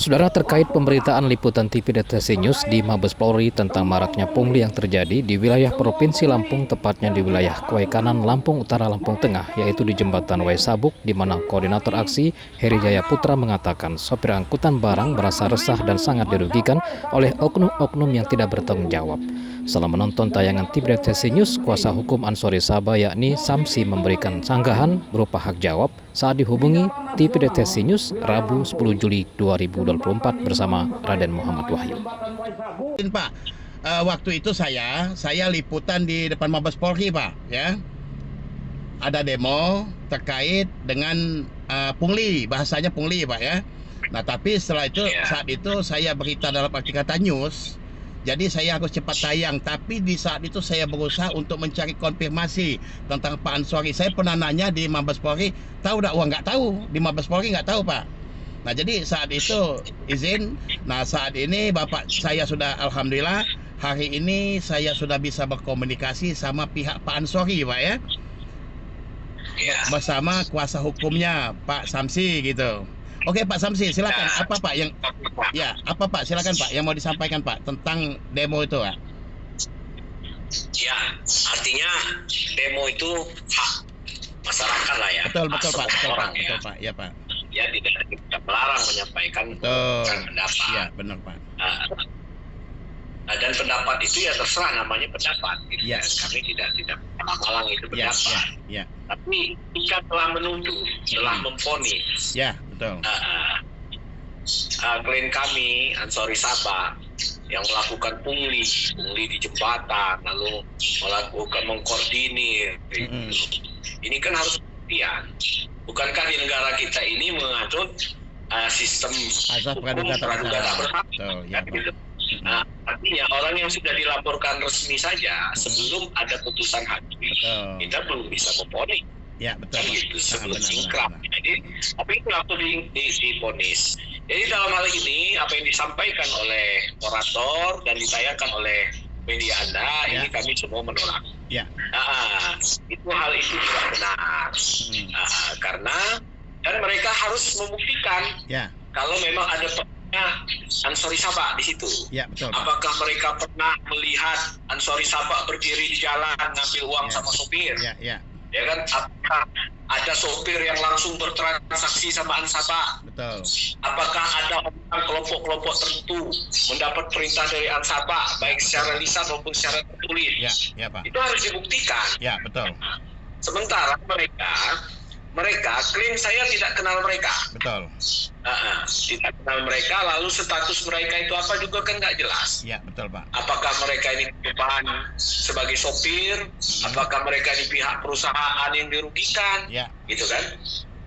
Saudara, terkait pemberitaan liputan TV Deteksi News di Mabes Polri tentang maraknya pungli yang terjadi di wilayah Provinsi Lampung, tepatnya di wilayah Kuai Kanan, Lampung Utara, Lampung Tengah, yaitu di Jembatan Waisabuk, di mana koordinator aksi Heri Jaya Putra mengatakan sopir angkutan barang merasa resah dan sangat dirugikan oleh oknum-oknum yang tidak bertanggung jawab. Setelah menonton tayangan TV Deteksi News, kuasa hukum Ansori Sabah yakni Samsi memberikan sanggahan berupa hak jawab saat dihubungi TV Deteksi News Rabu 10 Juli 2024 bersama Raden Muhammad Wahyu. Pak, waktu itu saya liputan di depan Mabes Polri, Pak, ya. Ada demo terkait dengan pungli, bahasanya pungli, Pak, ya. Nah, tapi setelah itu, saat itu saya berita dalam arti kata news, jadi saya harus cepat tayang. Tapi di saat itu saya berusaha untuk mencari konfirmasi tentang Pak Ansori. Saya pernah nanya di Mabes Polri, tahu tak? Nggak tahu. Di Mabes Polri nggak tahu, Pak. Nah, jadi saat itu izin. Nah, saat ini Bapak saya sudah, alhamdulillah, hari ini saya sudah bisa berkomunikasi sama pihak Pak Ansori, Pak, ya. Bersama kuasa hukumnya Pak Samsi gitu. Oke, Pak Samsi, silakan. Apa Pak yang apa Pak? Silakan Pak yang mau disampaikan Pak tentang demo itu, Pak. Ya, artinya demo itu hak masyarakat lah ya. Betul Pak, betul ya. Pak. Ya, Pak. Ya, tidak melarang menyampaikan pendapat. Iya, benar Pak. Dan pendapat itu ya terserah, namanya pendapat. Gitu. Ya. Kami tidak malang itu pendapat. Ya. Tapi jika telah menuduh, telah memvonis. Ya, betul. Klien kami Ansori Sabah yang melakukan pungli di jembatan, lalu melakukan mengkoordinir. Ini kan harus pembuktian. Bukankah di negara kita ini mengatur sistem azas praduga tak bersalah? Nah, artinya orang yang sudah dilaporkan resmi saja sebelum ada putusan hakim, kita belum bisa memvonis. Ya, betul. Kan gitu, sebelum singkrap. Jadi, tapi itu waktu divonis. Jadi dalam hal ini apa yang disampaikan oleh orator dan ditayangkan oleh media Anda, ini kami semua menolak. Ya. Hal itu tidak benar. Karena dan mereka harus membuktikan kalau memang ada Ansori Sabah di situ. Ya, betul. Apakah mereka pernah melihat Ansori Sabah berdiri di jalan ngambil uang sama sopir? Ya kan? Apakah ada sopir yang langsung bertransaksi sama Ansaba? Betul. Apakah ada orang kelompok-kelompok tertentu mendapat perintah dari Ansaba, baik secara lisan maupun secara tertulis? Ya, Pak. Itu harus dibuktikan. Ya, betul. Sementara mereka klaim saya tidak kenal mereka. Betul. Tidak kenal mereka, lalu status mereka itu apa juga kan nggak jelas. Ya, betul Pak. Apakah mereka ini beban sebagai sopir? Apakah mereka ini pihak perusahaan yang dirugikan? Gitu kan?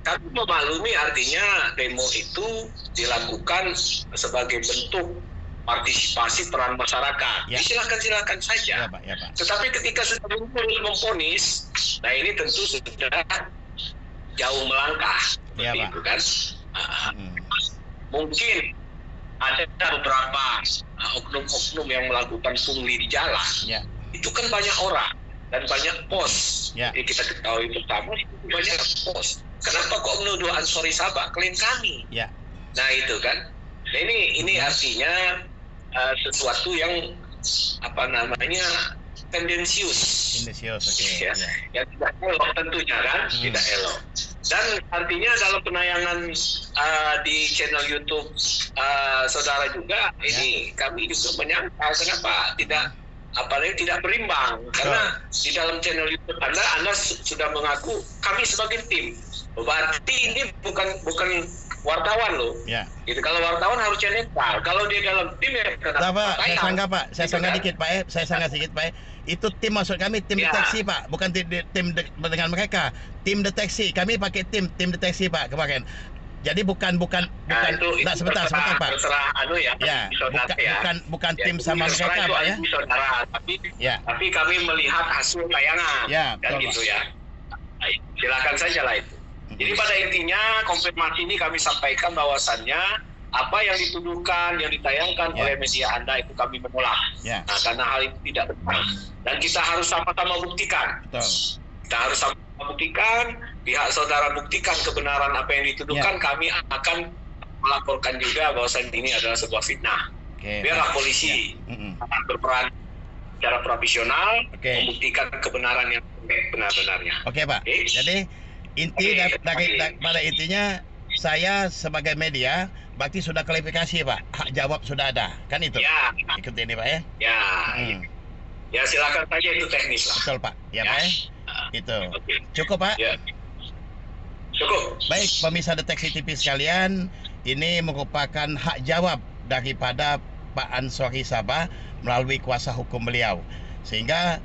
Kami memaklumi artinya demo itu dilakukan sebagai bentuk partisipasi peran masyarakat. Silakan saja. Pak. Tetapi ketika sudah memvonis, nah ini tentu sudah jauh melangkah, Pak. Itu kan. Mungkin ada beberapa oknum-oknum yang melakukan pungli di jalan. Itu kan banyak orang dan banyak pos. Jadi kita ketahui pertama itu banyak pos. Kenapa kok menuduh Ansori Sabah? Klien kami. Nah itu kan. Nah, ini artinya sesuatu yang tendensius. Oke. Ya tidak elok tentunya kan, tidak elok. Dan artinya dalam penayangan di channel YouTube saudara juga, ini kami juga menyangkal kenapa tidak berimbang, karena di dalam channel YouTube Anda sudah mengaku kami sebagai tim. Berarti ini bukan wartawan loh. Gitu. Kalau wartawan harusnya netral. Kalau dia dalam tim ya Pak, saya sanggah dikit Pak. Saya sanggah sedikit Pak. Itu tim, maksud kami tim deteksi Pak, bukan tim dengan mereka. Tim deteksi. Kami pakai tim deteksi Pak kemarin. Jadi bukan sebentar Pak. Bukan tim sama mereka Pak ya. Saudara, tapi kami melihat hasil tayangan. Dan gitu ya. Silakan saja lah itu. Jadi pada intinya konfirmasi ini kami sampaikan bahwasannya apa yang dituduhkan, yang ditayangkan oleh media Anda itu kami menolak. Nah, karena hal itu tidak benar. Dan kita harus sama-sama buktikan. Kita harus sama-sama buktikan, pihak saudara buktikan kebenaran apa yang dituduhkan, kami akan melaporkan juga bahwa ini adalah sebuah fitnah. Oke. Biarlah polisi berperan secara profesional membuktikan kebenaran yang benar-benarnya. Oke, Pak. Jadi inti pada intinya saya sebagai media berarti sudah klarifikasi, Pak. Hak jawab sudah ada, kan itu? Ya. Ikut ini, Pak ya. Ya. Ya silakan saja, itu teknis lah. Betul, Pak. Ya, Pak ya. Itu. Cukup, Pak? Ya. Cukup. Baik, pemirsa Deteksi TV sekalian, ini merupakan hak jawab daripada Pak Ansori Sabah melalui kuasa hukum beliau. Sehingga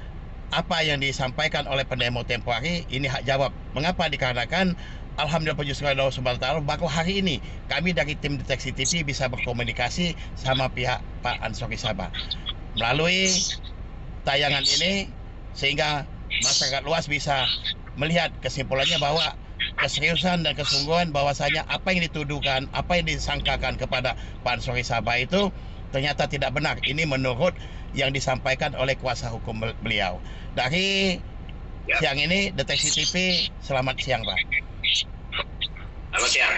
apa yang disampaikan oleh pendemo tempoh hari ini hak jawab. Mengapa? Dikarenakan alhamdulillah puji syukur Allah Subhanahu wa taala baru hari ini kami dari tim Deteksi TV bisa berkomunikasi sama pihak Pak Ansori Sabah melalui tayangan ini, sehingga masyarakat luas bisa melihat kesimpulannya bahwa keseriusan dan kesungguhan bahwasanya apa yang dituduhkan, apa yang disangkakan kepada Pak Ansori Sabah itu ternyata tidak benar. Ini menurut yang disampaikan oleh kuasa hukum beliau. Dari siang ini Deteksi TV, selamat siang, Pak. Selamat siang.